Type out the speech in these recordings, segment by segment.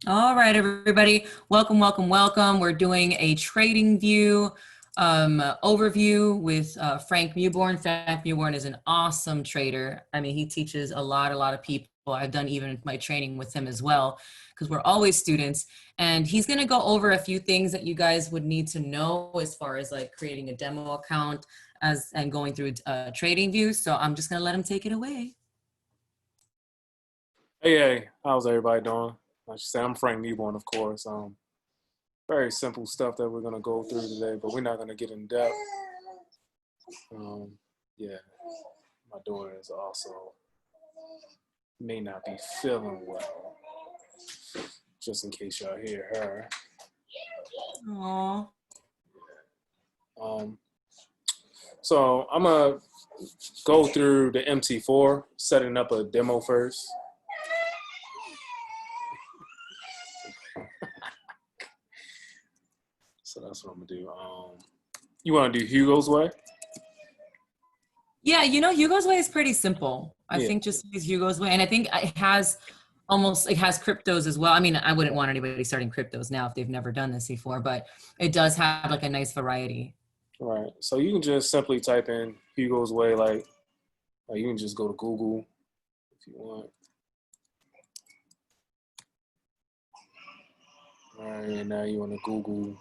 All right, everybody. Welcome, welcome, welcome. We're doing a trading view overview with Frank Mewborn. Frank Mewborn is an awesome trader. I mean, he teaches a lot of people. I've done even my training with him as well because we're always students. And he's going to go over a few things that you guys would need to know as far as like creating a demo account and going through trading views. So I'm just going to let him take it away. Hey, how's everybody doing? Like you said, I'm Frank Newborn, of course. Very simple stuff that we're gonna go through today, but we're not gonna get in depth. Yeah, my daughter is also may not be feeling well, just in case y'all hear her. Aww. Um, so I'm gonna go through the MT4, setting up a demo first. So that's what I'm gonna do. You want to do HugosWay? Yeah, you know, HugosWay is pretty simple. I Yeah. think just use HugosWay, and I think it has cryptos as well. I mean, I wouldn't want anybody starting cryptos now if they've never done this before, but it does have like a nice variety. Right. So you can just simply type in HugosWay, like you can just go to Google if you want. All right, and now you want to Google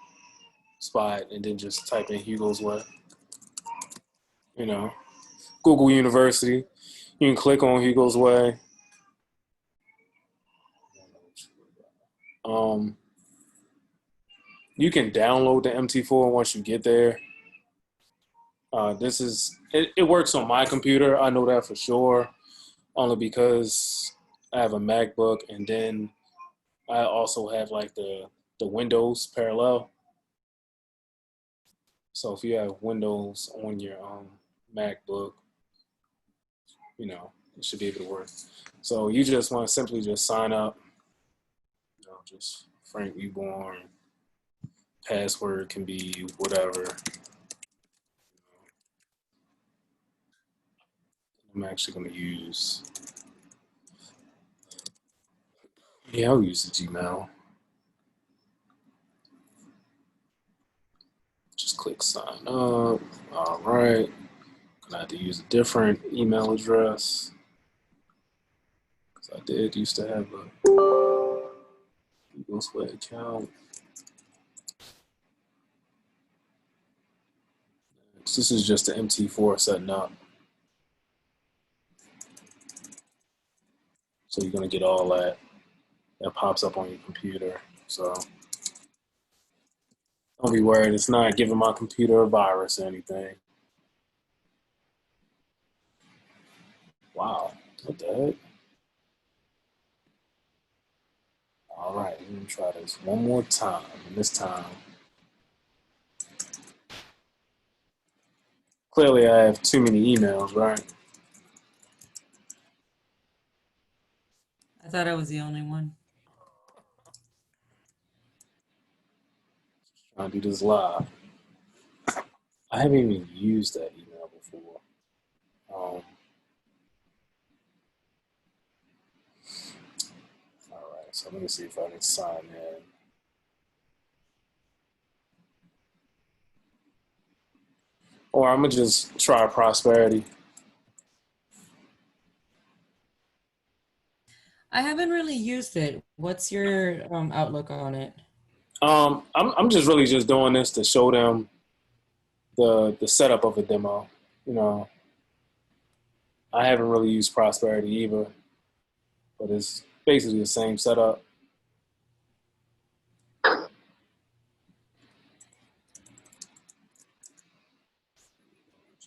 spot and then just type in HugosWay. You know, Google University. You can click on HugosWay. You can download the MT4 once you get there. It works on my computer. I know that for sure, only because I have a MacBook, and then I also have like the Windows parallel. So if you have Windows on your MacBook, you know, it should be able to work. So you just want to simply just sign up, you know, just Frank Reborn. Password can be whatever. I'm actually going to use, yeah, I'll use the Gmail. Just click sign up. All right. Gonna have to use a different email address because I did used to have a HugosWay account. This is just the MT4 setting up. So you're gonna get all that pops up on your computer. So don't be worried, it's not giving my computer a virus or anything. Wow, what the heck? All right, let me try this one more time. And this time, clearly I have too many emails, right? I thought I was the only one. Trying to do this live. I haven't even used that email before. All right, so let me see if I can sign in. Or I'm gonna just try Prosperity. I haven't really used it. What's your outlook on it? I'm just really just doing this to show them the setup of a demo. You know, I haven't really used Prosperity either, but it's basically the same setup.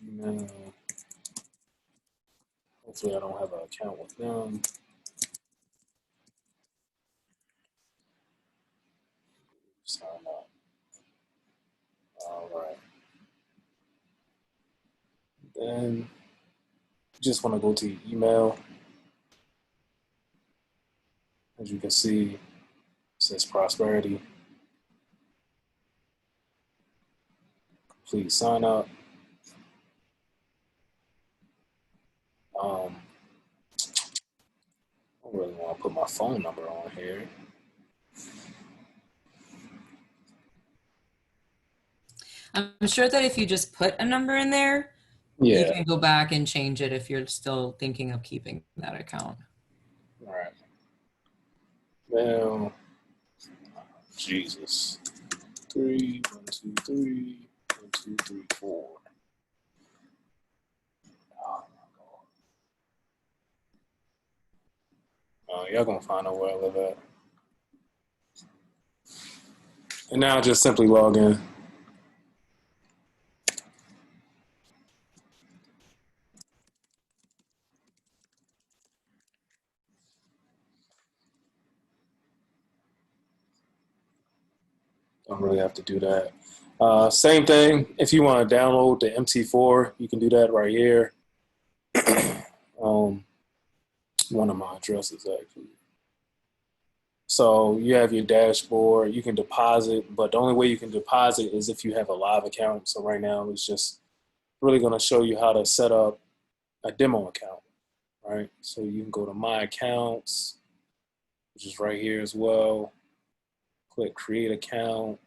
Gmail. Hopefully, I don't have an account with them. Sign up. All right. Then you just want to go to your email. As you can see, it says Prosperity. Complete sign up. I don't really want to put my phone number on here. I'm sure that if you just put a number in there, you Yeah. can go back and change it if you're still thinking of keeping that account. All right. Now, Jesus. 3, 1, 2, 3, 1, 2, 3, 4. Oh my God. Y'all gonna find out where I live at. And now just simply log in. Don't really have to do that. Same thing. If you want to download the MT4, you can do that right here. One of my addresses actually. So you have your dashboard. You can deposit, but the only way you can deposit is if you have a live account. So right now, it's just really going to show you how to set up a demo account, right? So you can go to My Accounts, which is right here as well. Click Create Account,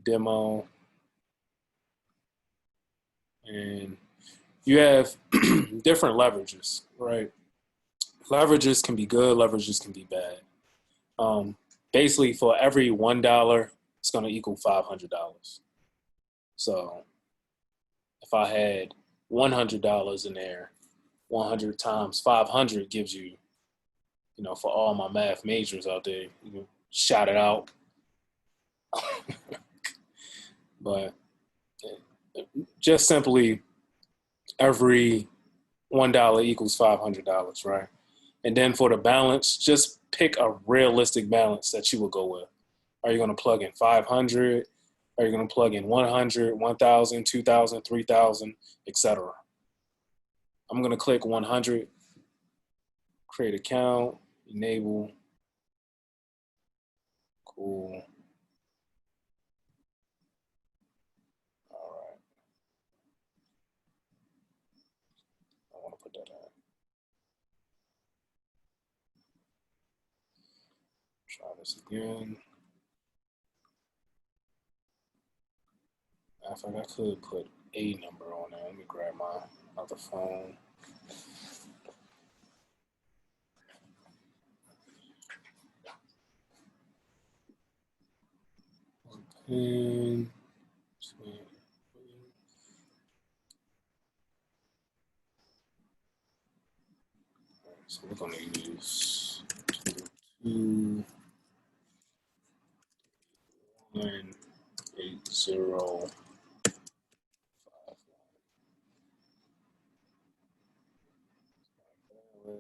Demo, and you have different leverages, right? Leverages can be good, leverages can be bad. Basically, for every $1, it's going to equal $500. So if I had $100 in there, 100 times 500 gives you, you know, for all my math majors out there, you can shout it out. But just simply every $1 equals $500, right? And then for the balance, just pick a realistic balance that you will go with. Are you going to plug in 500? Are you going to plug in 100, 1,000, 2,000, 3,000, etc.? I'm going to click 100, create account, enable. Cool. All right. I want to put that in. Try this again. I think I could put a number on there. Let me grab my other phone. And so we're going to use 2, 1, 8, 0, 5, 1.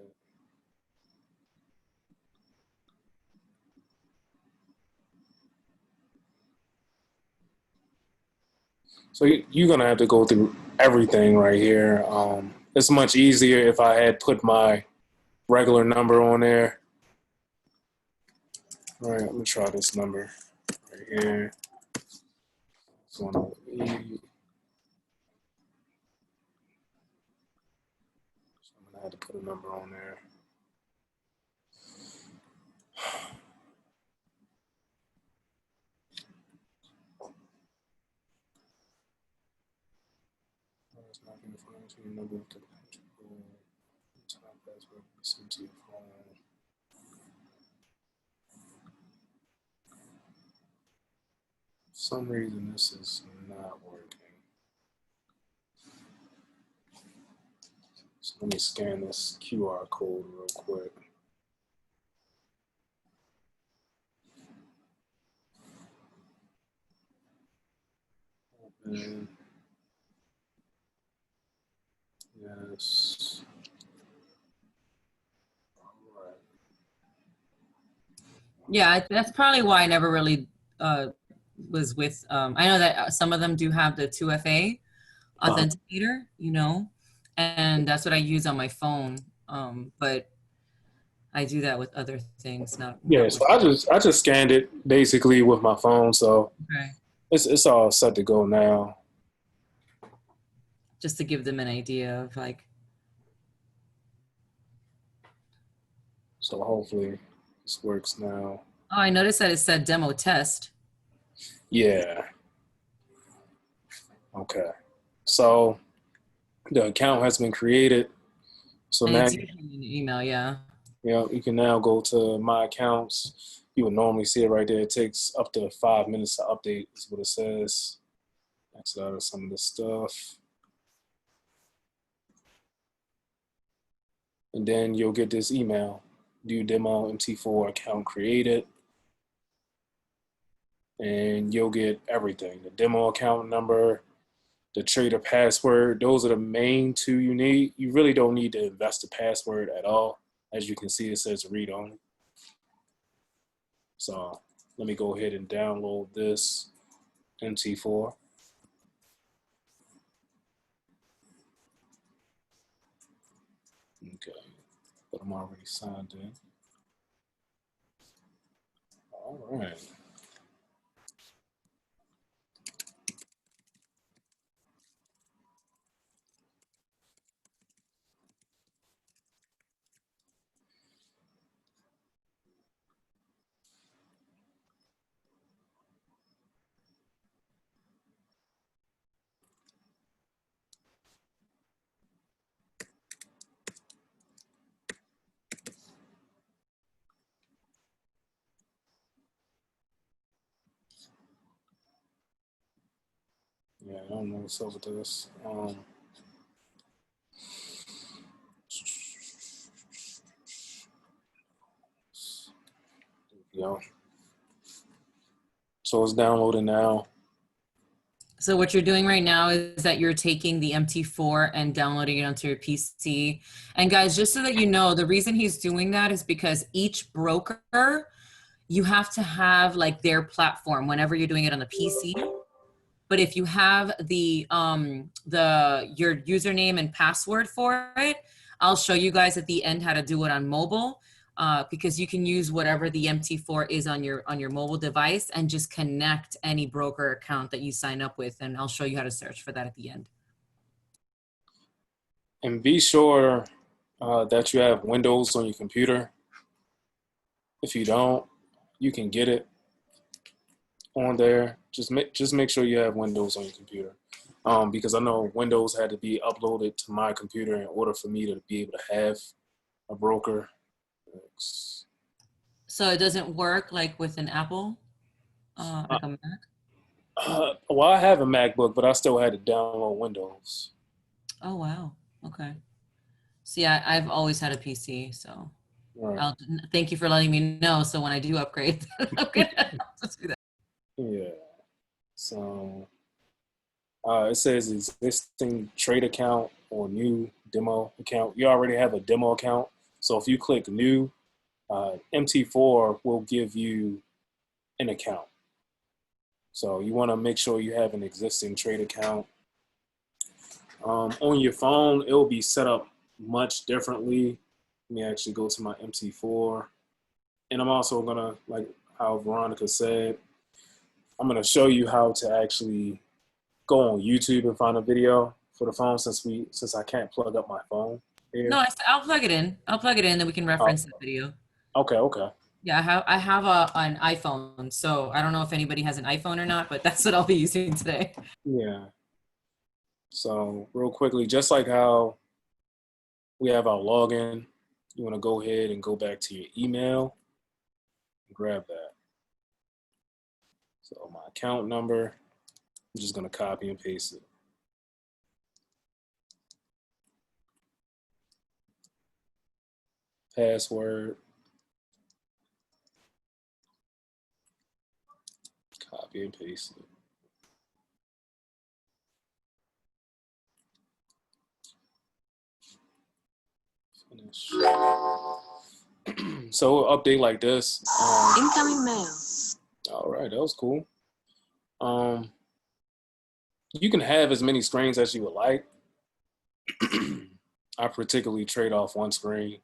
So you're going to have to go through everything right here. It's much easier if I had put my regular number on there. All right, let me try this number right here. It's 108. So I'm going to have to put a number on there. It's not going to find your number of the time password sent to your phone. For some reason, this is not working. So let me scan this QR code real quick. Open. Yes. All right. Yeah, that's probably why I never really was with, I know that some of them do have the 2FA authenticator, you know, and that's what I use on my phone. But I do that with other things, not Yeah, with. so I just scanned it basically with my phone, so Okay. it's all set to go now. Just to give them an idea of like. So hopefully This works now. Oh, I noticed that it said demo test. Yeah. Okay. So the account has been created. So And now it's usually in the email, yeah. you can now go to my accounts. You would normally see it right there. It takes up to 5 minutes to update, is what it says. Exit out of some of this stuff. And then you'll get this email. New demo MT4 account created. And you'll get everything. The demo account number, the trader password. Those are the main two you need. You really don't need to invest the password at all. As you can see, it says read only. So let me go ahead and download this MT4. Okay, but I'm already signed in. All right. Yeah, I don't know what's up with this. Yeah. So it's downloading now. So what you're doing right now is that you're taking the MT4 and downloading it onto your PC. And guys, just so that you know, the reason he's doing that is because each broker, you have to have like their platform whenever you're doing it on the PC. But if you have your username and password for it, I'll show you guys at the end how to do it on mobile. Because you can use whatever the MT4 is on your mobile device and just connect any broker account that you sign up with, and I'll show you how to search for that at the end. And be sure that you have Windows on your computer. If you don't, you can get it on there. Just make sure you have Windows on your computer. Because I know Windows had to be uploaded to my computer in order for me to be able to have a broker. So it doesn't work like with an Apple, like a Mac? Well, I have a MacBook, but I still had to download Windows. Oh, wow. Okay. See, I've always had a PC, so Right. thank you for letting me know. So when I do upgrade, I'm gonna have to do that. Yeah. So it says existing trade account or new demo account. You already have a demo account. So if you click new, MT4 will give you an account. So you want to make sure you have an existing trade account. On your phone, it will be set up much differently. Let me actually go to my MT4. And I'm also going to, like how Veronica said, I'm going to show you how to actually go on YouTube and find a video for the phone since I can't plug up my phone here. No, I'll plug it in. I'll plug it in, then we can reference the video. Okay. Yeah, I have an iPhone, so I don't know if anybody has an iPhone or not, but that's what I'll be using today. Yeah. So real quickly, just like how we have our login, you want to go ahead and go back to your email and grab that. So my account number, I'm just going to copy and paste it. Password, copy and paste it. Finish. So update like this. Incoming mail. All right, that was cool. You can have as many screens as you would like. I particularly trade off one screen.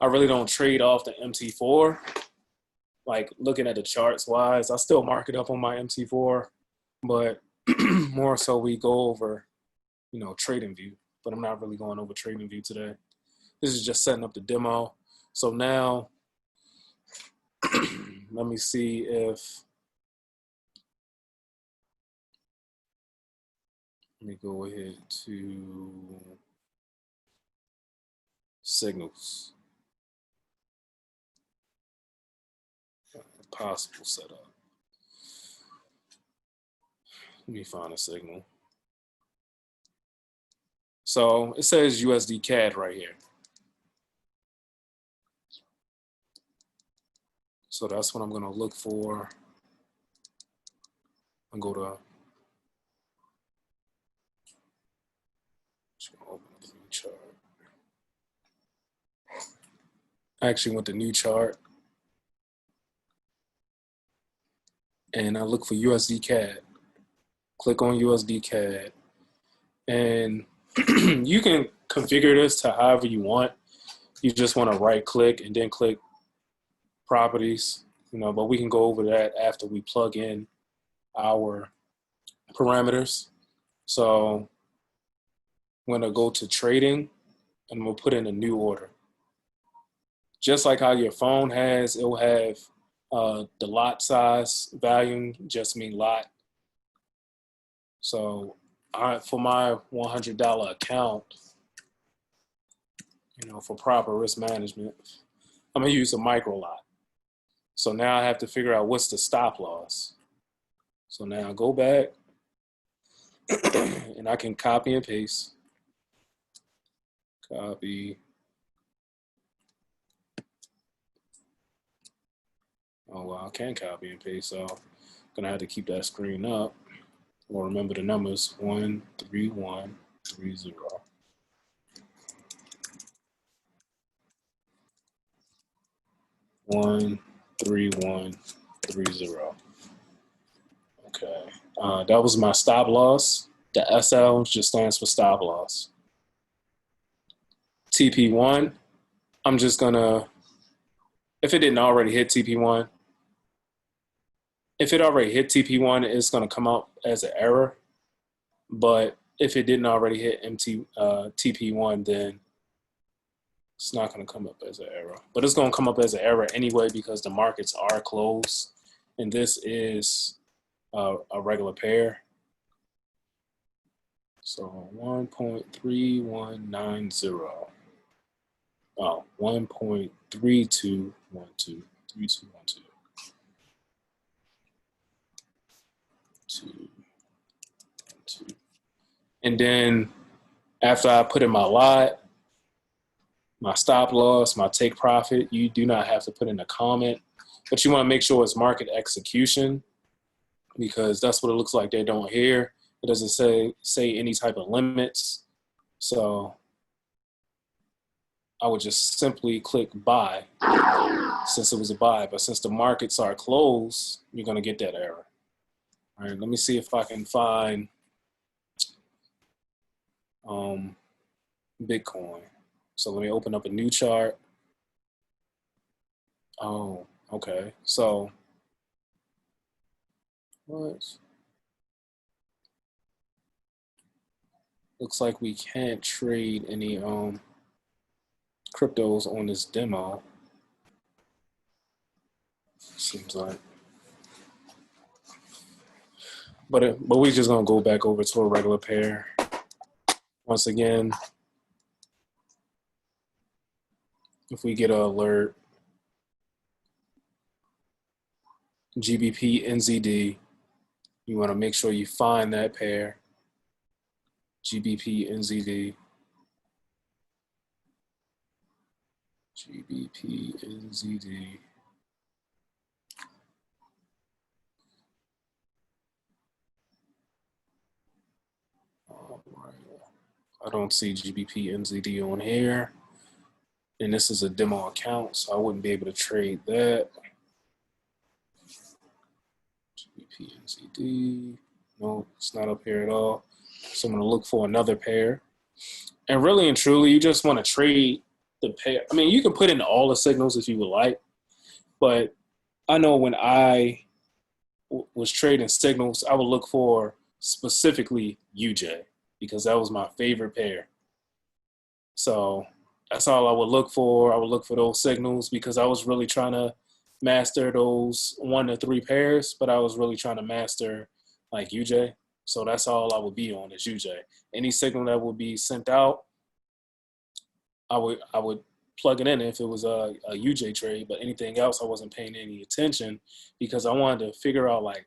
I really don't trade off the MT4. Like looking at the charts wise, I still mark it up on my MT4, but more so we go over, trading view. But I'm not really going over trading view today. This is just setting up the demo. So now let me see if, let me go ahead to signals, possible setup. Let me find a signal. So it says USD CAD right here. So that's what I'm gonna look for. And go to, just gonna open up the new chart. I actually went to new chart and I look for USD CAD. Click on USD CAD, and you can configure this to however you want. You just want to right click and then click properties, you know, but we can go over that after we plug in our parameters. So I'm going to go to trading and we'll put in a new order. Just like how your phone has, it'll have the lot size volume, just mean lot. So for my $100 account, you know, for proper risk management, I'm gonna use a micro lot. So now I have to figure out what's the stop loss. So now I go back and I can copy and paste. Copy. Oh, well, I can copy and paste, so I'm gonna have to keep that screen up. Or remember the numbers, 13130. 13130. Okay, that was my stop loss. The SL just stands for stop loss. TP1, I'm just gonna, if it didn't already hit TP1, if it already hit TP1, it's gonna come out as an error. But if it didn't already hit TP1, then it's not gonna come up as an error. But it's gonna come up as an error anyway because the markets are closed, and this is a regular pair. So 1.3190. Oh, 1.3212. 3212. 212. And then after I put in my lot, my stop loss, my take profit, you do not have to put in a comment, but you want to make sure it's market execution because that's what it looks like they don't hear. It doesn't say any type of limits. So I would just simply click buy since it was a buy, but since the markets are closed, you're gonna get that error. All right, let me see if I can find Bitcoin. So let me open up a new chart. Oh, okay. So what? Looks like we can't trade any cryptos on this demo. Seems like. But we're just gonna go back over to a regular pair. Once again, if we get an alert, GBP NZD, you want to make sure you find that pair. GBP NZD. GBP NZD. All right. I don't see GBP NZD on here. And this is a demo account, so I wouldn't be able to trade that. GBP NZD. No, it's not up here at all. So I'm going to look for another pair. And really and truly, you just want to trade the pair. I mean, you can put in all the signals if you would like, but I know when I was trading signals, I would look for specifically UJ because that was my favorite pair. So that's all I would look for. I would look for those signals because I was really trying to master those 1 to 3 pairs, but I was really trying to master like UJ. So that's all I would be on is UJ. Any signal that would be sent out, I would plug it in if it was a UJ trade, but anything else I wasn't paying any attention because I wanted to figure out like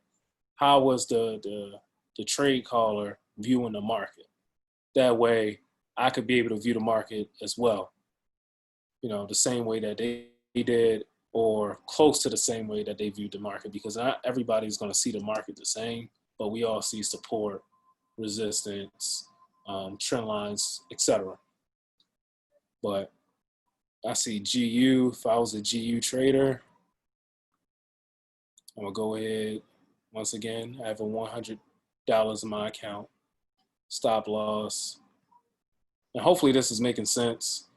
how was the trade caller viewing the market. That way I could be able to view the market as well. You know, the same way that they did or close to the same way that they viewed the market, because not everybody's going to see the market the same, but we all see support, resistance, trend lines, etc. But I see GU. If I was a GU trader, I'm gonna go ahead. Once again, I have a $100 in my account. Stop loss. And hopefully this is making sense.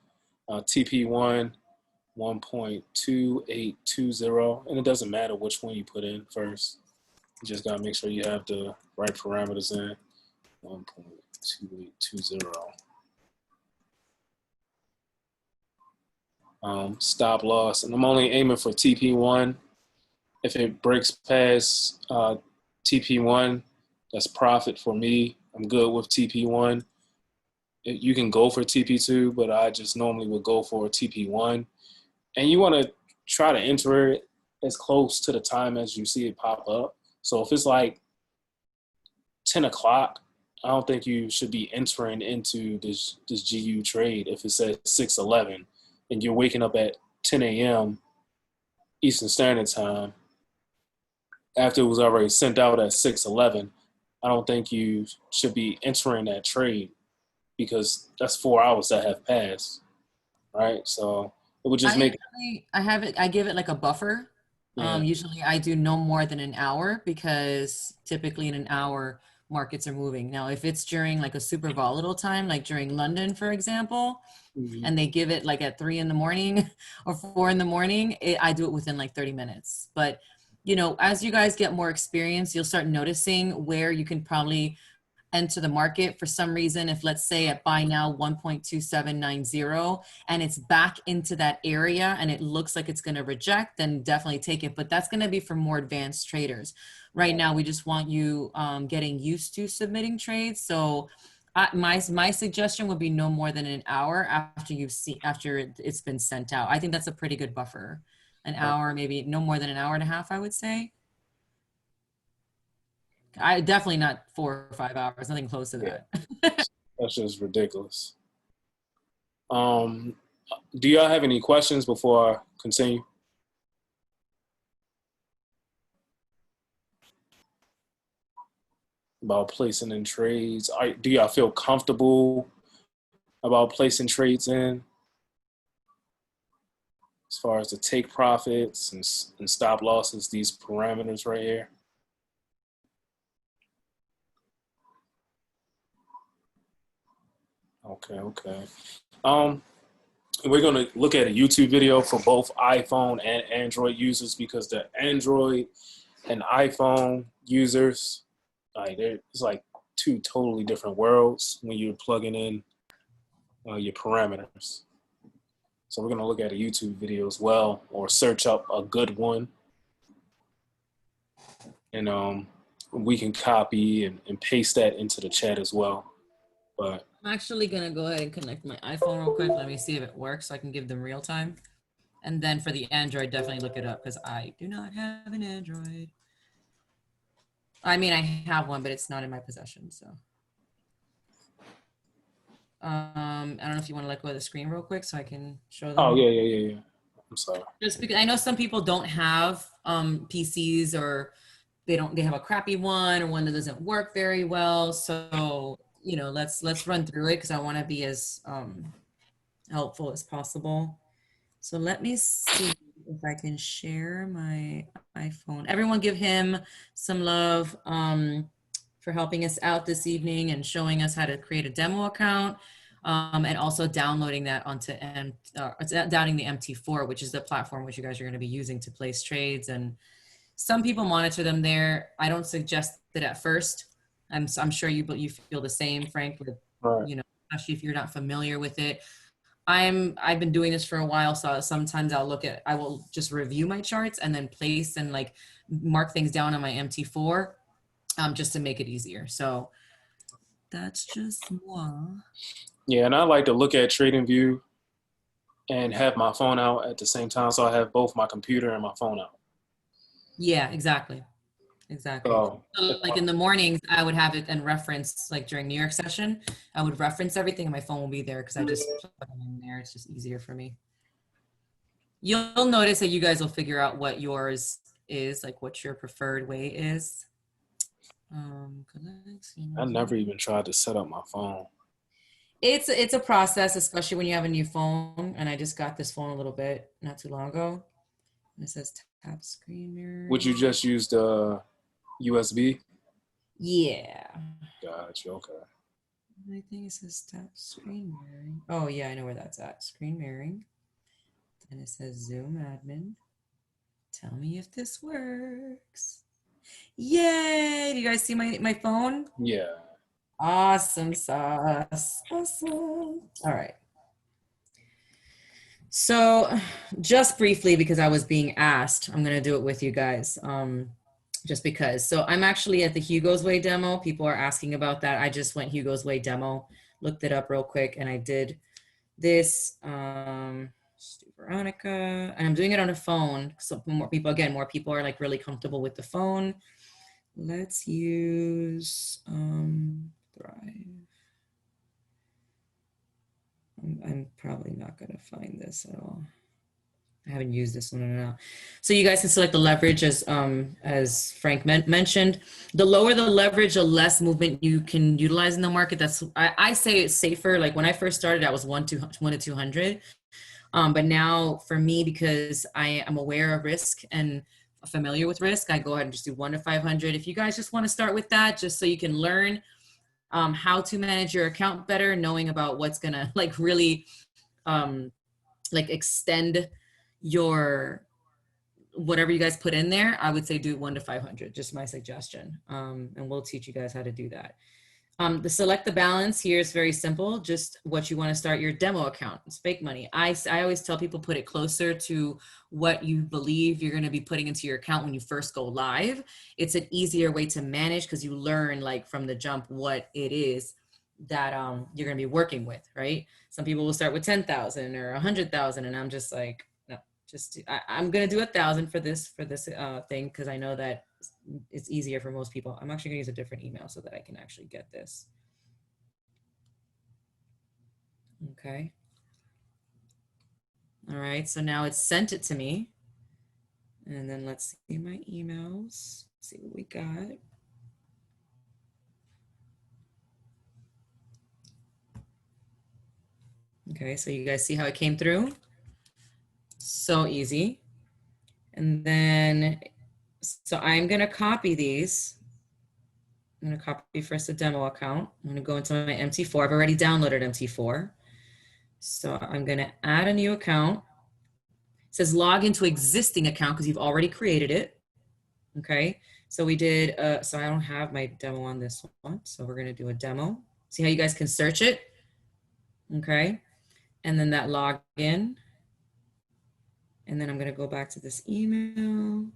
TP1, 1.2820. And it doesn't matter which one you put in first. You just gotta make sure you have the right parameters in. 1.2820. Stop loss. And I'm only aiming for TP1. If it breaks past TP1, that's profit for me. I'm good with TP1. You can go for TP2, but I just normally would go for TP1. And you want to try to enter it as close to the time as you see it pop up. So if it's like 10 o'clock, I don't think you should be entering into this GU trade if it says 6:11 and you're waking up at 10 a.m. Eastern Standard Time after it was already sent out at 6:11. I don't think you should be entering that trade because that's 4 hours that have passed, right? So it would just make I give it like a buffer. Yeah. Usually I do no more than an hour because typically in an hour markets are moving. Now, if it's during like a super volatile time, like during London, for example, and they give it like at 3 in the morning or 4 in the morning, I do it within like 30 minutes. But, you know, as you guys get more experience, you'll start noticing where you can probably enter the market for some reason. If let's say at buy now 1.2790 and it's back into that area and it looks like it's going to reject, then definitely take it. But that's going to be for more advanced traders. Right now, we just want you getting used to submitting trades. So my suggestion would be no more than an hour after it's been sent out. I think that's a pretty good buffer. An hour, maybe no more than an hour and a half, I would say. I definitely not 4 or 5 hours, nothing close to that. That's just ridiculous. Do y'all have any questions before I continue? About placing in trades? Do y'all feel comfortable about placing trades in? As far as the take profits and stop losses, these parameters right here. Okay. We're going to look at a YouTube video for both iPhone and Android users because the Android and iPhone users, it's like two totally different worlds when you're plugging in your parameters. So we're going to look at a YouTube video as well, or search up a good one. And we can copy and paste that into the chat as well. But I'm actually going to go ahead and connect my iPhone real quick. Let me see if it works so I can give them real time. And then for the Android, definitely look it up because I do not have an Android. I mean, I have one, but it's not in my possession. So I don't know if you want to let go of the screen real quick so I can show them. Oh, yeah. I'm sorry. Just because I know some people don't have PCs, or they have a crappy one, or one that doesn't work very well. So, you know, let's run through it because I want to be as helpful as possible. So let me see if I can share my iPhone. Everyone give him some love for helping us out this evening and showing us how to create a demo account, and also downloading that onto downloading the MT4, which is the platform which you guys are going to be using to place trades. And some people monitor them there. I don't suggest it at first. I'm sure you feel the same, Frank, with, Right. you know, especially if you're not familiar with it. I've been doing this for a while, so sometimes I will just review my charts and then place and like mark things down on my MT4, just to make it easier. So that's just moi. Yeah, and I like to look at TradingView and have my phone out at the same time, so I have both my computer and my phone out. Yeah, exactly. Exactly. So So like in the mornings, I would have it and reference, like during New York session, I would reference everything and my phone will be there because I just plug them in there. It's just easier for me. You'll notice that you guys will figure out what yours is, like what your preferred way is. I never even tried to set up my phone. It's a process, especially when you have a new phone. And I just got this phone a little bit not too long ago. And it says tap screen Would mirroring. you just use the USB? Yeah. Gotcha. Okay. I think it says tap screen mirroring. Oh yeah, I know where that's at. Screen mirroring. And it says Zoom admin. Tell me if this works. Yay! Do you guys see my phone? Yeah. Awesome sauce. Awesome. All right. So just briefly, because I was being asked, I'm going to do it with you guys. Just because. So I'm actually at the HugosWay demo. People are asking about that. I just went HugosWay demo, looked it up real quick, and I did this. Let's do Veronica, and I'm doing it on a phone. So more people are like really comfortable with the phone. Let's use Thrive. I'm probably not going to find this at all. I haven't used this one in a while. So you guys can select the leverage as Frank mentioned. The lower the leverage, the less movement you can utilize in the market. I say it's safer. Like when I first started, I was 1 to 200. But now for me, because I am aware of risk and familiar with risk, I go ahead and just do 1 to 500. If you guys just want to start with that, just so you can learn how to manage your account better, knowing about what's gonna like really like extend your whatever you guys put in there, I would say do 1 to 500, just my suggestion. And we'll teach you guys how to do that. The select the balance here is very simple, just what you want to start your demo account. It's fake money. I always tell people put it closer to what you believe you're going to be putting into your account when you first go live. It's an easier way to manage because you learn like from the jump what it is that you're going to be working with, right? Some people will start with 10,000 or 100,000, and I'm just like, no, I'm going to do 1,000 for this thing because I know that it's easier for most people. I'm actually gonna use a different email so that I can actually get this. Okay. All right, so now it's sent it to me. And then let's see my emails, see what we got. Okay, so you guys see how it came through? So easy. And then, so I'm gonna copy these. I'm gonna copy first the demo account. I'm gonna go into my MT4. I've already downloaded MT4. So I'm gonna add a new account. It says log into existing account because you've already created it. Okay, so we did, so I don't have my demo on this one. So we're gonna do a demo. See how you guys can search it? Okay, and then that login. And then I'm gonna go back to this email,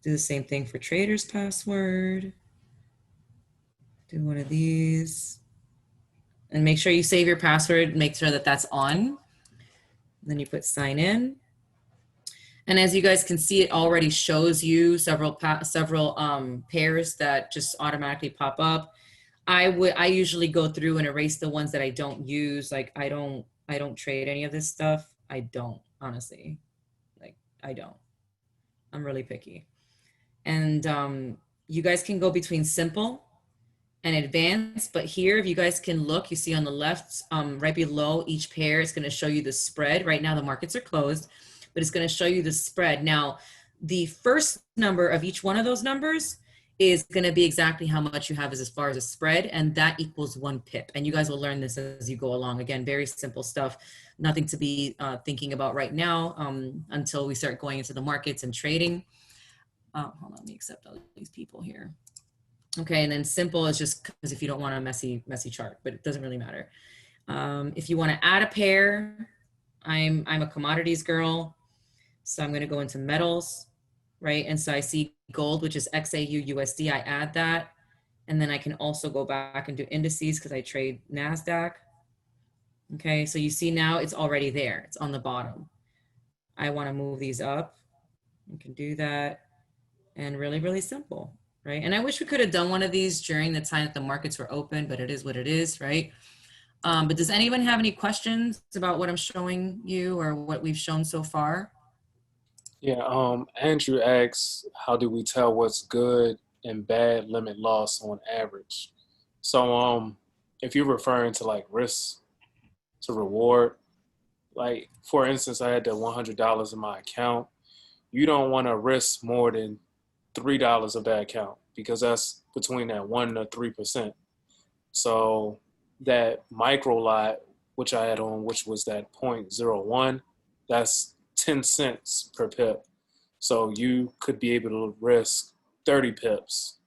do the same thing for trader's password. Do one of these. And make sure you save your password, make sure that that's on. Then you put sign in. And as you guys can see, it already shows you several pairs that just automatically pop up. I usually go through and erase the ones that I don't use. Like I don't trade any of this stuff. I don't, honestly. Like I don't. I'm really picky. And you guys can go between simple and advanced, but here, if you guys can look, you see on the left, right below each pair, it's gonna show you the spread. Right now the markets are closed, but it's gonna show you the spread. Now, the first number of each one of those numbers is gonna be exactly how much you have as far as a spread, and that equals 1 pip. And you guys will learn this as you go along. Again, very simple stuff, nothing to be thinking about right now until we start going into the markets and trading. Hold on, let me accept all these people here. Okay, and then simple is just because if you don't want a messy chart, but it doesn't really matter. If you want to add a pair, I'm a commodities girl. So I'm going to go into metals, right? And so I see gold, which is XAU USD. I add that. And then I can also go back and do indices because I trade NASDAQ. Okay, so you see now it's already there. It's on the bottom. I want to move these up. You can do that. And really, really simple, right? And I wish we could have done one of these during the time that the markets were open, but it is what it is, right? But does anyone have any questions about what I'm showing you or what we've shown so far? Yeah, Andrew asks, how do we tell what's good and bad limit loss on average? So, if you're referring to like risk to reward, like for instance, I had that $100 in my account. You don't want to risk more than $3 of that account because that's between that 1 to 3%. So that micro lot, which I had on, which was that 0.01, that's 10 cents per pip. So you could be able to risk 30 pips,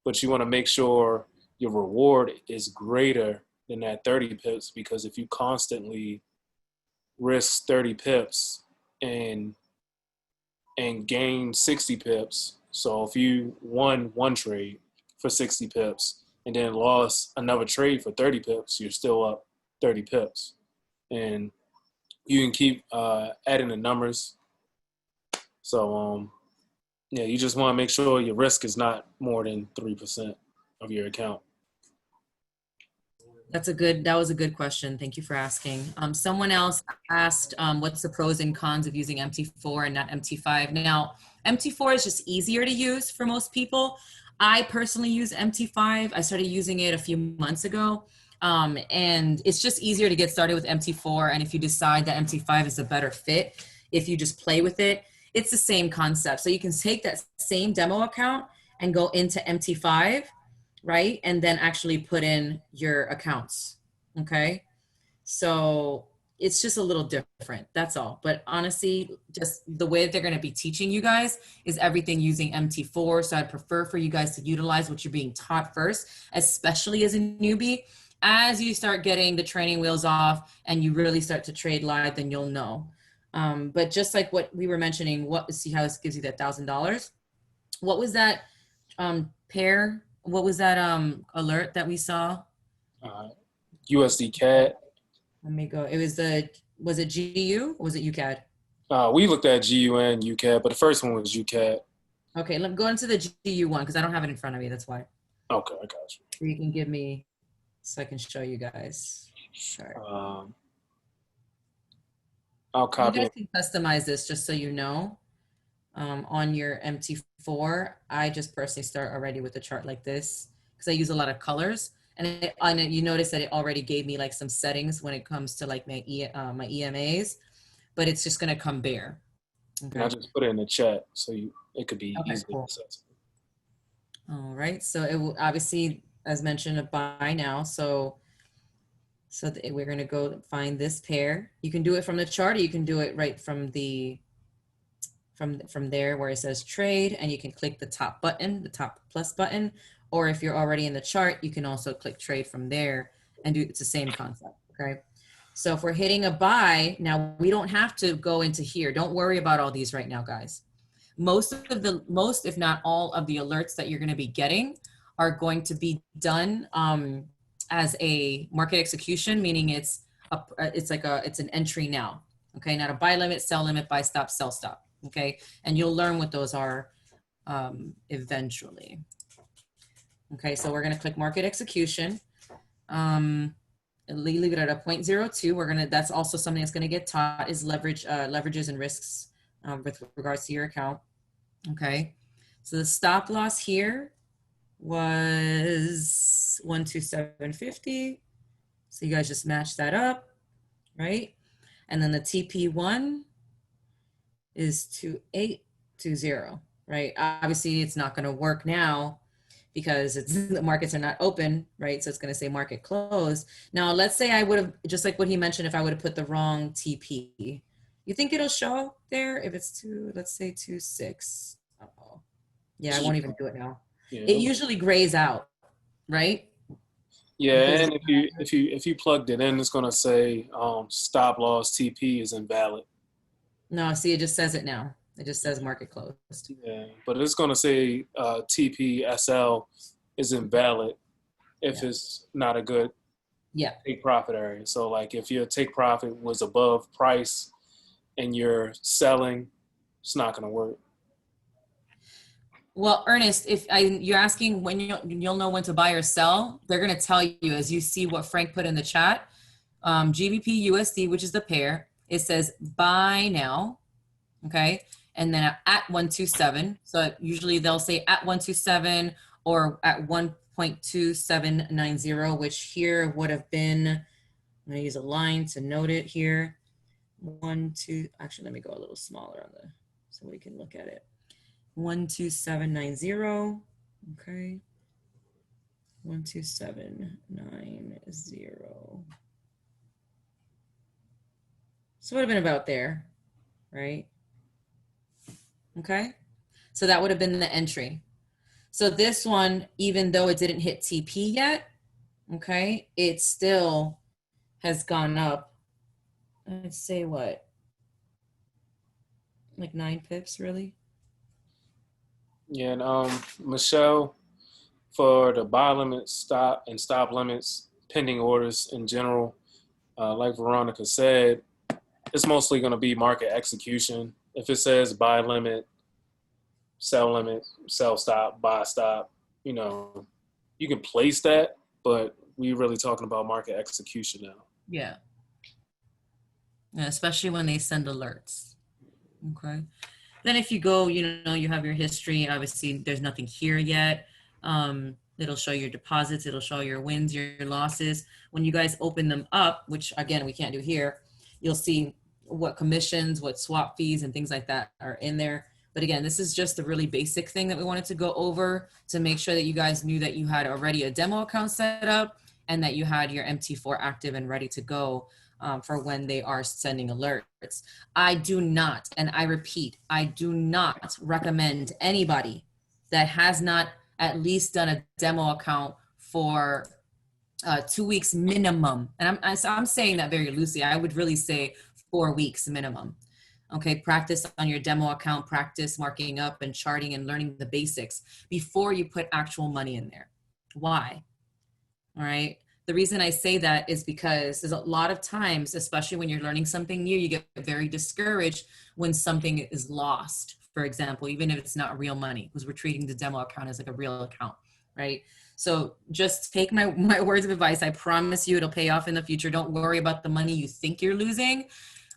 but you want to make sure your reward is greater than that 30 pips, because if you constantly risk 30 pips and gain 60 pips, so if you won one trade for 60 pips and then lost another trade for 30 pips, you're still up 30 pips. And you can keep adding the numbers. So, yeah, you just want to make sure your risk is not more than 3% of your account. That was a good question. Thank you for asking. Someone else asked, what's the pros and cons of using MT4 and not MT5? Now, MT4 is just easier to use for most people. I personally use MT5. I started using it a few months ago. And it's just easier to get started with MT4. And if you decide that MT5 is a better fit, if you just play with it, it's the same concept. So you can take that same demo account and go into MT5, right? And then actually put in your accounts. Okay. So it's just a little different. That's all. But honestly, just the way that they're going to be teaching you guys is everything using MT4. So I'd prefer for you guys to utilize what you're being taught first, especially as a newbie. As you start getting the training wheels off and you really start to trade live, then you'll know. But just like what we were mentioning, see how this gives you that $1,000? What was that pair? What was that alert that we saw? USD CAD. Let me go. Was it GU or was it UCAD? We looked at GU and UCAD, but the first one was UCAD. Okay, let me go into the GU one because I don't have it in front of me. That's why. Okay, I got you. So you can give me, so I can show you guys. Sure. I'll copy. You guys can customize this just so you know. On your MT4, I just personally start already with a chart like this because I use a lot of colors. And you notice that it already gave me like some settings when it comes to like my EMAs, but it's just gonna come bare. Okay. I just put it in the chat so it could be easily accessible. All right, so it will obviously, as mentioned, a buy now. So we're gonna go find this pair. You can do it from the chart, or you can do it right from the from there where it says trade, and you can click the top button, the top plus button, or if you're already in the chart, you can also click trade from there and it's the same concept, okay? So if we're hitting a buy, now we don't have to go into here. Don't worry about all these right now, guys. Most, if not all of the alerts that you're gonna be getting are going to be done as a market execution, meaning it's an entry now, okay? Not a buy limit, sell limit, buy stop, sell stop. Okay, and you'll learn what those are eventually. Okay, so we're gonna click market execution. And leave it at a 0.02. That's also something that's gonna get taught is leverages and risks with regards to your account. Okay, so the stop loss here was 127.50. So you guys just match that up, right? And then the TP1 is 2820, right? Obviously, it's not going to work now because the markets are not open, right? So it's going to say market closed. Now, let's say I would have, just like what he mentioned, if I would have put the wrong TP, you think it'll show there if it's let's say 26. Uh-oh. Yeah, I won't even do it now. Yeah. It usually grays out, right? Yeah, because and if you plugged it in, it's gonna say stop loss TP is invalid. no, see, it just says it now. It just says market closed. Yeah, but it's gonna say TPSL is invalid if Yeah. it's not a good Yeah. take profit area. So like if your take profit was above price and you're selling, it's not gonna work. Well, Ernest, if you're asking when you'll know when to buy or sell, they're going to tell you as you see what Frank put in the chat. GBP USD, which is the pair, it says buy now, okay, and then at 127. So usually they'll say at 127 or at 1.2790, which here would have been. I'm going to use a line to note it here. Actually, let me go a little smaller on the so we can look at it. 12790. Okay. 12790. So it would have been about there, right? Okay. So that would have been the entry. So this one, even though it didn't hit TP yet, okay, it still has gone up. I'd say what? Like 9 pips, really? Yeah, and Michelle, for the buy limits, stop and stop limits, pending orders in general, like Veronica said, it's mostly going to be market execution. If it says buy limit, sell stop, buy stop, you know, you can place that, but we're really talking about market execution now. Yeah. Yeah, especially when they send alerts. Okay. Then if you go, you know, you have your history. Obviously, there's nothing here yet. It'll show your deposits. It'll show your wins, your losses. When you guys open them up, which again, we can't do here, you'll see what commissions, what swap fees and things like that are in there. But again, this is just a really basic thing that we wanted to go over to make sure that you guys knew that you had already a demo account set up and that you had your MT4 active and ready to go for when they are sending alerts. I do not, and I repeat, I do not recommend anybody that has not at least done a demo account for 2 weeks minimum. And I'm saying that very loosely. I would really say 4 weeks minimum. Okay, practice on your demo account, practice marking up and charting and learning the basics before you put actual money in there. Why? All right. The reason I say that is because there's a lot of times, especially when you're learning something new, you get very discouraged when something is lost, for example, even if it's not real money, because we're treating the demo account as like a real account, right? So just take my words of advice. I promise you it'll pay off in the future. Don't worry about the money you think you're losing.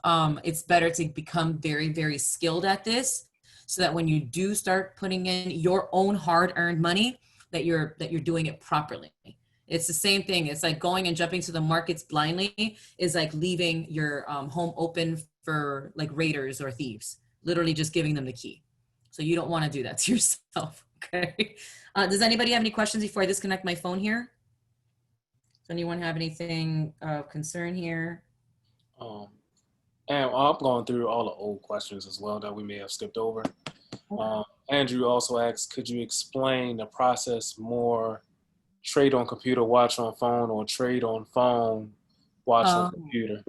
It's better to become very, very skilled at this so that when you do start putting in your own hard-earned money, that you're doing it properly. It's the same thing. It's like going and jumping to the markets blindly is like leaving your home open for like raiders or thieves, literally just giving them the key. So you don't want to do that to yourself, okay? Does anybody have any questions before I disconnect my phone here? Does anyone have anything of concern here? And I'm going through all the old questions as well that we may have skipped over. Andrew also asked, could you explain the process more? Trade on computer, watch on phone, or trade on phone, watch on computer?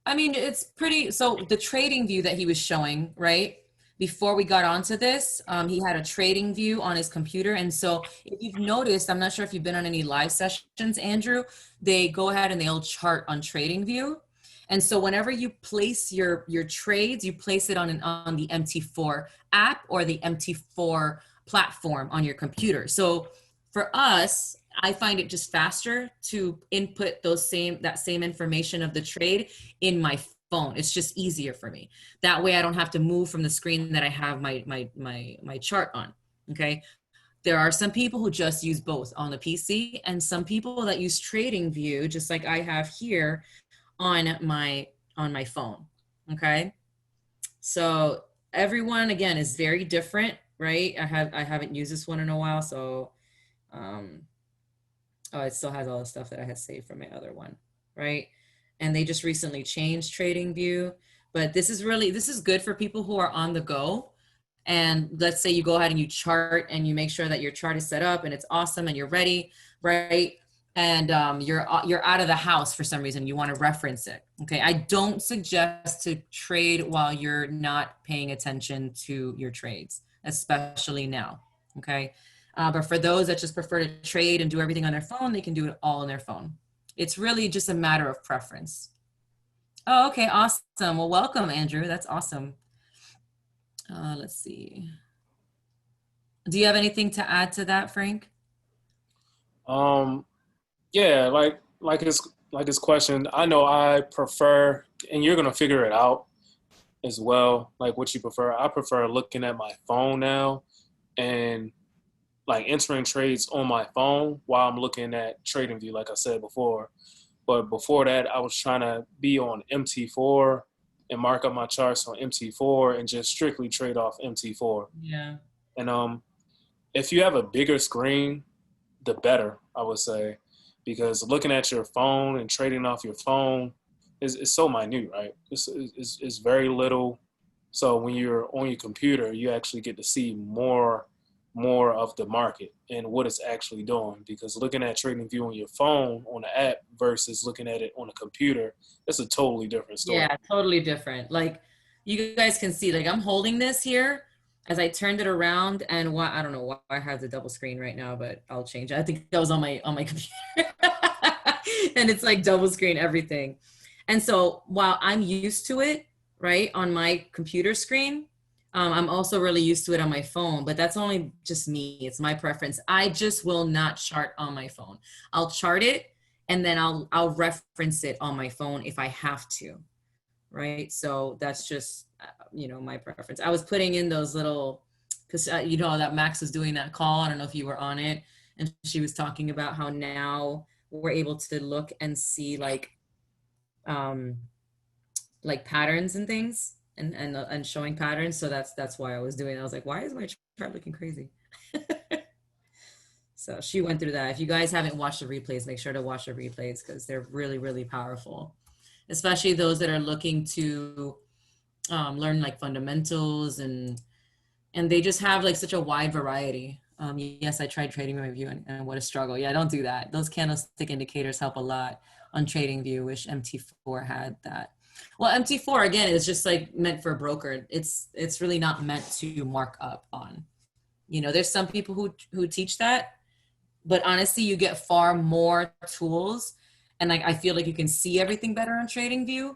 I mean, it's pretty, so the trading view that he was showing, right? Before we got onto this, he had a trading view on his computer. And so if you've noticed, I'm not sure if you've been on any live sessions, Andrew, they go ahead and they'll chart on trading view. And so whenever you place your trades, you place it on the MT4 app or the MT4 platform on your computer. So for us, I find it just faster to input that same information of the trade in my phone. It's just easier for me. That way I don't have to move from the screen that I have my chart on. Okay. There are some people who just use both on the PC and some people that use trading view, just like I have here on my phone. Okay. So everyone again is very different, right? I haven't used this one in a while. So oh, it still has all the stuff that I had saved from my other one, right? And they just recently changed trading view, but this is good for people who are on the go. And let's say you go ahead and you chart and you make sure that your chart is set up and it's awesome and you're ready, right? and you're out of the house for some reason, you want to reference it. Okay, I don't suggest to trade while you're not paying attention to your trades, especially now. Okay, but for those that just prefer to trade and do everything on their phone, they can do it all on their phone. It's really just a matter of preference. Oh, okay, awesome. Well, welcome, Andrew. That's awesome. Let's see. Do you have anything to add to that, Frank? Yeah, like his question. I know I prefer, and you're gonna figure it out as well. Like what you prefer. I prefer looking at my phone now and like entering trades on my phone while I'm looking at TradingView, like I said before. But before that, I was trying to be on MT4 and mark up my charts on MT4 and just strictly trade off MT4. Yeah. And if you have a bigger screen, the better, I would say, because looking at your phone and trading off your phone is so minute, right? It's very little. So when you're on your computer, you actually get to see more of the market and what it's actually doing. Because looking at TradingView on your phone on the app versus looking at it on a computer, it's a totally different story. Yeah, totally different. Like you guys can see, like I'm holding this here as I turned it around, and why I don't know why I have the double screen right now, but I'll change it. I think that was on my computer. And it's like double screen everything. And so while I'm used to it, right, on my computer screen, I'm also really used to it on my phone, but that's only just me. It's my preference. I just will not chart on my phone. I'll chart it and then I'll reference it on my phone if I have to, right? So that's just, you know, my preference. I was putting in those little, because you know that Max was doing that call. I don't know if you were on it, and she was talking about how now we're able to look and see like patterns and things, and showing patterns. So that's why I was doing it. I was like, why is my chart looking crazy? So she went through that. If you guys haven't watched the replays, make sure to watch the replays because they're really, really powerful, especially those that are looking to learn like fundamentals, and they just have like such a wide variety. Yes, I tried TradingView and what a struggle. Yeah, don't do that. Those candlestick indicators help a lot on TradingView. Wish MT4 had that. Well, MT4 again is just like meant for a broker. It's really not meant to mark up on. You know, there's some people who teach that, but honestly, you get far more tools, and like I feel like you can see everything better on TradingView.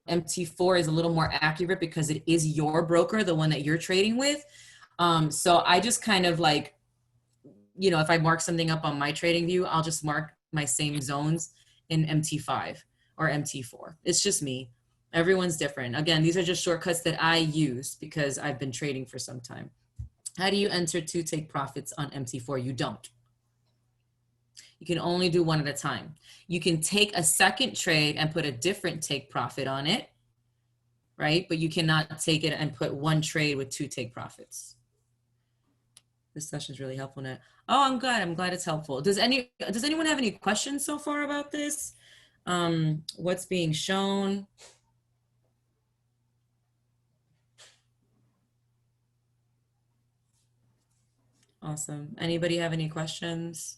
MT4 is a little more accurate because it is your broker, the one that you're trading with. So I just kind of like, you know, if I mark something up on my TradingView, I'll just mark my same zones in MT5 or MT4. It's just me. Everyone's different. Again, these are just shortcuts that I use because I've been trading for some time. How do you enter to take profits on MT4? You don't. You can only do one at a time. You can take a second trade and put a different take profit on it, right? But you cannot take it and put one trade with two take profits. This session is really helpful now. Oh, I'm glad. I'm glad it's helpful. Does anyone have any questions so far about this? What's being shown? Awesome. Anybody have any questions?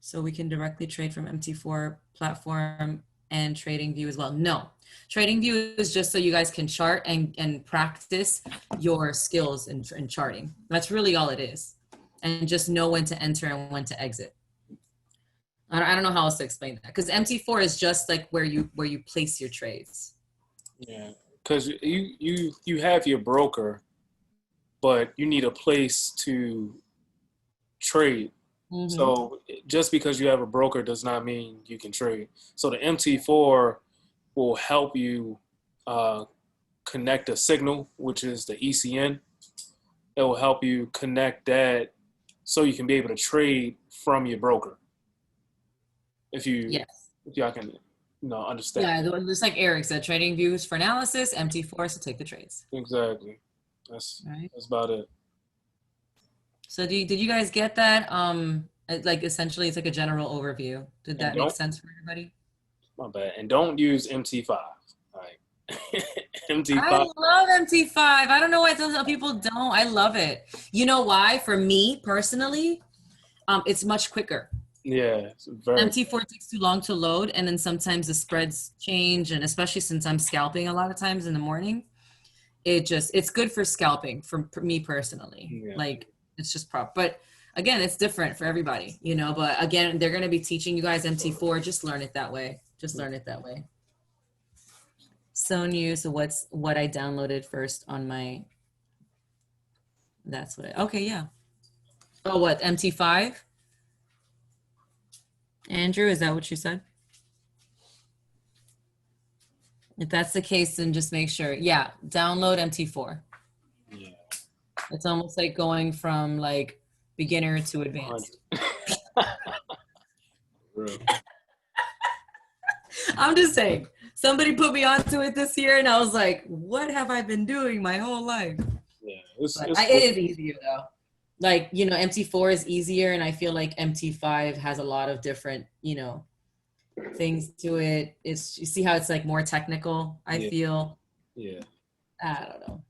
So we can directly trade from MT4 platform and TradingView as well. No, TradingView is just so you guys can chart and practice your skills in charting. That's really all it is. And just know when to enter and when to exit. I don't know how else to explain that, because MT4 is just like where you place your trades. Yeah, because you have your broker, but you need a place to trade. Mm-hmm. So just because you have a broker does not mean you can trade. So the MT4 will help you connect a signal, which is the ECN. It will help you connect that so you can be able to trade from your broker. If y'all can understand. Yeah, just like Eric said, TradingView is for analysis, MT4 is to take the trades. Exactly. That's about it. So did you guys get that? Like essentially it's like a general overview. Did that make sense for everybody? My bad. And don't use MT5. All right. MT5. I love MT5. I don't know why some people don't. I love it. You know why? For me personally, it's much quicker. Yeah, it's very. MT4 takes too long to load, and then sometimes the spreads change, and especially since I'm scalping a lot of times in the morning, it's good for scalping for me personally. Yeah. Like it's just prop, but again, it's different for everybody, you know. But again, they're gonna be teaching you guys MT4. Just learn it that way. Just learn it that way. So new. So what I downloaded first on my. That's what. Okay, yeah. Oh, what MT5? Andrew, is that what you said? If that's the case, then just make sure. Yeah, download MT4. Yeah. It's almost like going from like beginner to advanced. Real. I'm just saying. Somebody put me onto it this year, and I was like, "What have I been doing my whole life?" Yeah, It is easier though. Like MT4 is easier, and I feel like MT5 has a lot of different things to it. It's, you see how it's like more technical. I feel. Yeah. I don't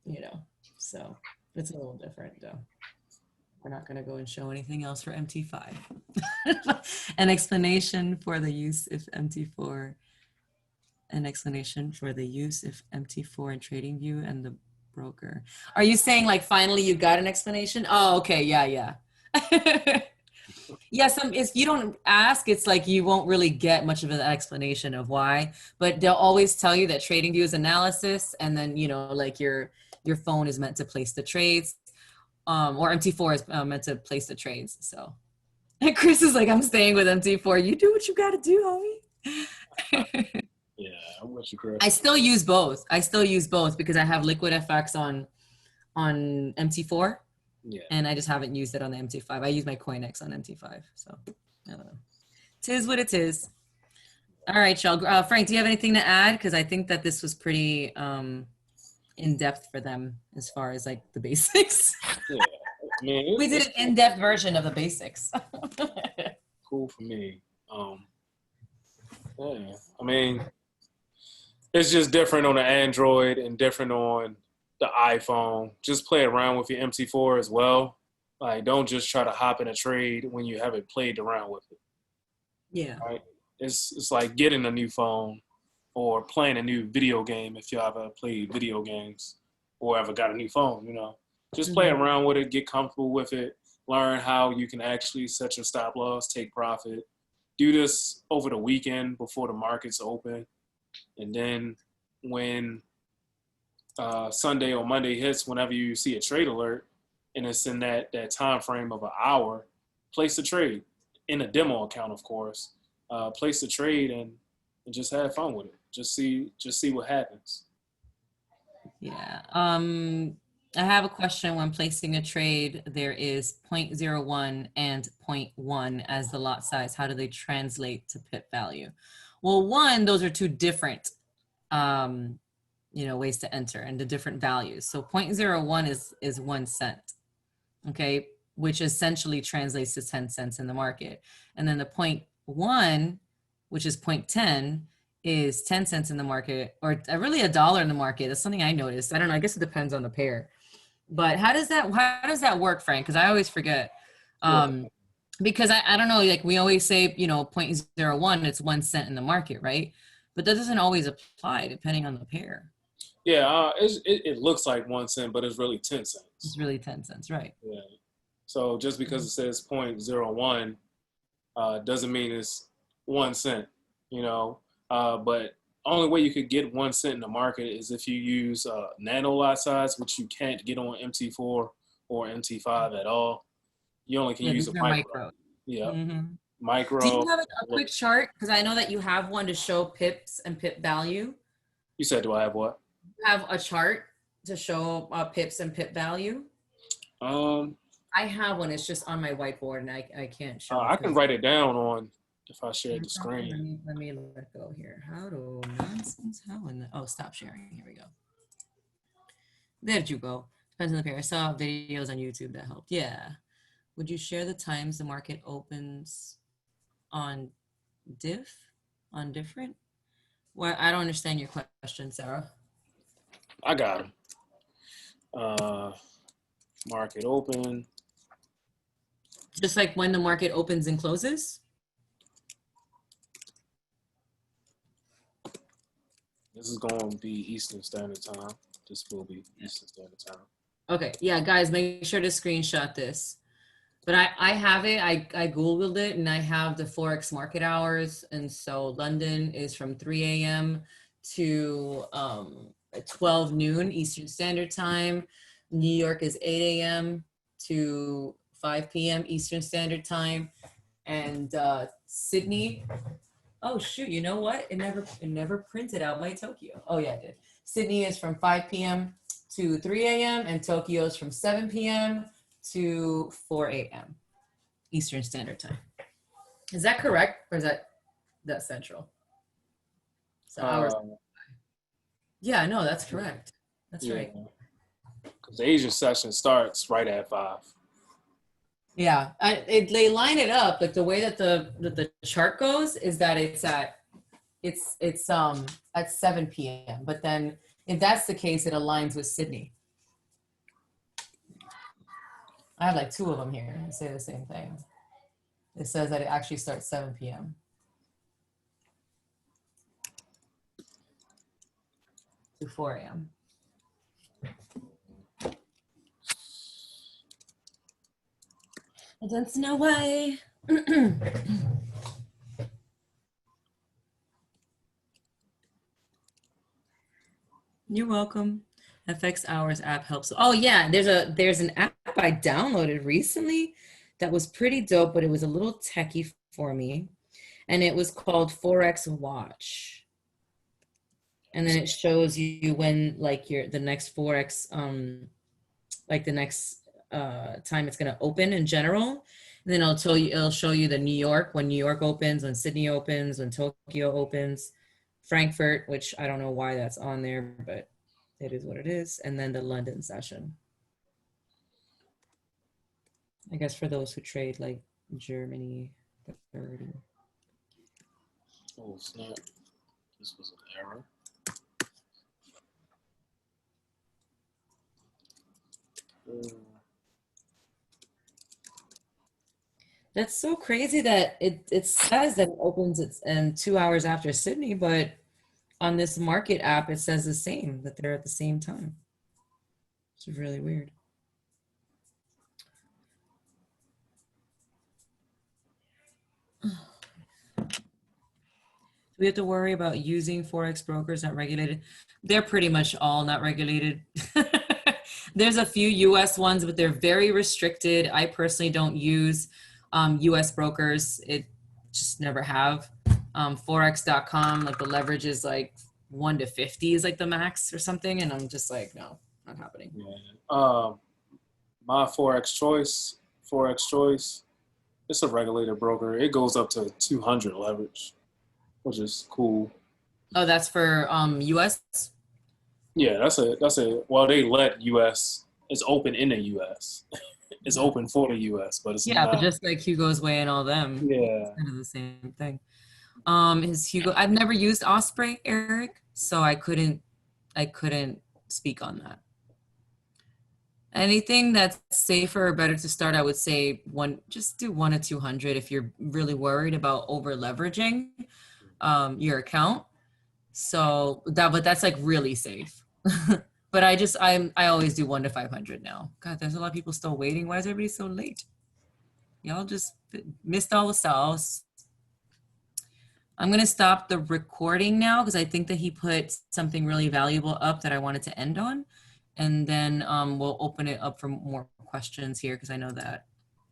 know. So it's a little different though. We're not going to go and show anything else for MT5. An explanation for the use if MT4. An explanation for the use if MT4 in TradingView and the broker. Are you saying like finally you got an explanation? Oh, okay. Yeah. Yeah, if you don't ask, it's like you won't really get much of an explanation of why, but they'll always tell you that TradingView is analysis, and then like your phone is meant to place the trades, or MT4 is meant to place the trades. So and Chris is like, I'm staying with MT4. You do what you got to do, homie. Yeah, I'm with you, Chris. I still use both. Because I have Liquid FX on MT4. Yeah. And I just haven't used it on the MT5. I use my CoinX on MT5. So I don't know. Tis what it is. All right, y'all. Frank, do you have anything to add? Because I think that this was pretty in depth for them as far as like the basics. Yeah. I mean, we did an in-depth version of the basics. Cool for me. Yeah. I mean, it's just different on the Android and different on the iPhone. Just play around with your MT4 as well. Like, don't just try to hop in a trade when you haven't played around with it. Yeah. Right? It's like getting a new phone or playing a new video game if you ever played video games or ever got a new phone, Just play around with it, get comfortable with it, learn how you can actually set your stop loss, take profit. Do this over the weekend before the markets open. And then when Sunday or Monday hits, whenever you see a trade alert and it's in that time frame of an hour, place a trade in a demo account, of course. Place a trade and just have fun with it. Just see what happens. Yeah. I have a question. When placing a trade, there is 0.01 and 0.1 as the lot size. How do they translate to pip value? Well, those are two different ways to enter and the different values. So 0.01 is 1 cent, okay, which essentially translates to 10 cents in the market. And then the 0.1, which is 0.10, is 10 cents in the market, or really $1 in the market. That's something I noticed. I don't know. I guess it depends on the pair. But how does that work, Frank? Because I always forget. Because I don't know, like we always say, 0.01, it's 1 cent in the market, right? But that doesn't always apply depending on the pair. Yeah, it looks like 1 cent, but it's really 10 cents. It's really 10 cents, right? Yeah. So just because it says 0.01 doesn't mean it's 1 cent, But only way you could get 1 cent in the market is if you use nano lot size, which you can't get on MT4 or MT5 at all. You only can use a micro. Yeah. Micro. Do you have a quick chart? Because I know that you have one to show pips and pip value. You said, do I have what? You have a chart to show pips and pip value? I have one. It's just on my whiteboard, and I can't show it. I can write it down on if I share the screen. Let me let go here. Stop sharing. Here we go. There you go. Depends on the pair. I saw videos on YouTube that helped. Yeah. Would you share the times the market opens on different? Well, I don't understand your question, Sarah. I got him. Market open. Just like when the market opens and closes? This is going to be Eastern Standard Time. This will be Eastern Standard Time. Okay, yeah, guys, make sure to screenshot this. But I have it, I Googled it, and I have the Forex market hours. And so London is from 3 a.m. to 12 noon Eastern Standard Time. New York is 8 a.m. to 5 p.m. Eastern Standard Time. And Sydney, oh shoot, you know what? It never printed out my Tokyo. Oh yeah, it did. Sydney is from 5 p.m. to 3 a.m. and Tokyo is from 7 p.m. to 4 a.m. Eastern Standard Time. Is that correct, or is that central? So hours. Yeah, no, that's correct. That's right. Because the Asian session starts right at 5. Yeah, they line it up like the way that the chart goes is that it's at 7 p.m. But then if that's the case, it aligns with Sydney. I have like 2 of them here that say the same thing. It says that it actually starts 7 p.m. to 4 a.m. I don't know why. You're welcome. FX Hours app helps. Oh yeah, there's an app I downloaded recently that was pretty dope, but it was a little techie for me. And it was called Forex Watch. And then it shows you when like the next Forex like the next time it's gonna open in general. And then it'll show you the New York, when New York opens, when Sydney opens, when Tokyo opens, Frankfurt, which I don't know why that's on there, but it is what it is. And then the London session. I guess for those who trade like Germany, the 30. Oh snap! This was an error. That's so crazy that it says that it opens in 2 hours after Sydney, but on this market app, it says the same, that they're at the same time. It's really weird. Do we have to worry about using Forex brokers not regulated? They're pretty much all not regulated. There's a few US ones, but they're very restricted. I personally don't use US brokers. It just never have. Forex.com, like the leverage is like 1 to 50 is like the max or something. And I'm just like, no, not happening. Yeah. My Forex Choice, it's a regulated broker. It goes up to 200 leverage, which is cool. Oh, that's for US? Yeah, that's a well, they let US, it's open in the US. It's open for the US, but it's not. But just like HugosWay and all them. Yeah. It's kind of the same thing. I've never used Osprey, Eric, so I couldn't speak on that. Anything that's safer or better to start, I would say just do 1 to 200 if you're really worried about over leveraging your account. So but that's like really safe. But I always do 1 to 500 now. God, there's a lot of people still waiting. Why is everybody so late? Y'all just missed all the sauce. I'm going to stop the recording now because I think that he put something really valuable up that I wanted to end on. And then we'll open it up for more questions here because I know that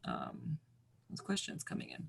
there's questions coming in.